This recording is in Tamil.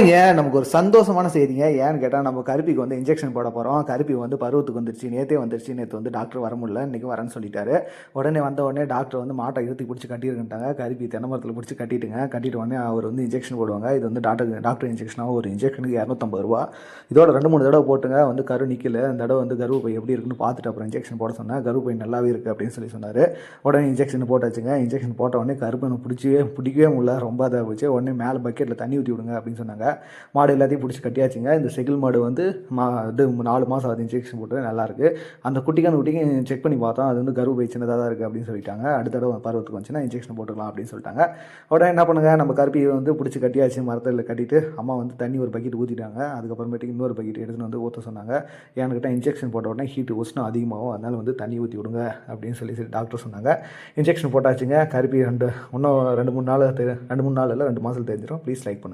இங்க நமக்கு ஒரு சந்தோஷமான செய்திங்க. ஏன்னு கேட்டா, நம்ம கருப்பிக்கு வந்து இன்ஜெக்ஷன் போட போறோம். கருப்பி வந்து பருவத்துக்கு வந்துருச்சு. நேத்தே வந்துருச்சு. நேத்து வந்து டாக்டர் வர முடியல. இன்னைக்கு வரேன்னு சொல்லிட்டாரு. உடனே டாக்டர் வந்து மாட்ட இழுத்து புடிச்சு கட்டியிருக்குன்ட்டாங்க. கருப்பி தென்னை மரத்துல புடிச்சு கட்டிட்டுங்க. கட்டிட்ட உடனே அவர் வந்து இன்ஜெக்ஷன் போடுவாங்க. இது வந்து டாக்டர் இன்ஜெக்ஷனா ஒரு இன்ஜெக்ஷனுக்கு ரூ. 250. இதோட 2, 3 தடவ போட்டுங்க. வந்து கரு நிக்கல. இந்த தடவ வந்து கர்ப்பப்பை எப்படி இருக்குன்னு பார்த்துட்டு அப்புறம் இன்ஜெக்ஷன் போட சொன்னேன். கர்ப்பப்பை நல்லாவே இருக்கு அப்படின்னு சொன்னாரு. உடனே இன்ஜெக்ஷன் போட்டாச்சுங்க. இன்ஜெக்ஷன் போட்ட உடனே கருப்பு எனக்கு பிடிக்கவே முடியல. ரொம்ப இதாக போச்சு. உடனே மேலே பக்கெட்டில் தண்ணி ஊற்றி விடுங்க அப்படின்னு சொன்னாங்க. மாடு எல்லாத்தையும் பிடிச்சி கட்டியாச்சுங்க. இந்த செகில் மாடு வந்து இது 4 மாதம் ஆகுது இன்ஜெக்ஷன் போட்டு நல்லாயிருக்கு. அந்த குட்டிக்கும் செக் பண்ணி பார்த்தோம். அது வந்து கர்ப்பப்பை சின்னதாக தான் இருக்குது அப்படின்னு சொல்லிட்டாங்க. அடுத்த தடவை பருவத்துக்கு வந்துச்சுன்னா இன்ஜெக்ஷன் போட்டுக்கலாம் அப்படின்னு சொல்லிட்டாங்க. உடனே என்ன பண்ணுங்க, நம்ம கருப்பியை வந்து பிடிச்சி கட்டியாச்சு. மரத்தில் கட்டிட்டு அம்மா வந்து தண்ணி ஒரு பக்கெட் ஊற்றிட்டாங்க. அதுக்கப்புறமேட்டுக்கு இன்னொரு பக்கெட் எடுத்துன்னு வந்து ஊற்ற சொன்னாங்க. ஏன்னு கேட்டால் இன்ஜெக்ஷன் போட்ட உடனே ஹீட்டு உஷ்ணம் அதிகமாகும், அதனால் வந்து தண்ணி ஊற்றி விடுங்க அப்படின்னு சொல்லி டாக்டர் சொன்னாங்க. இன்ஜெக்ஷன் போட்டாச்சுங்க. கருப்பி இன்னும் 2, 3 நாள் இல்லை 2 மாதத்தில் தெரிஞ்சிடும். ப்ளீஸ் லைக் பண்ணுங்கள்.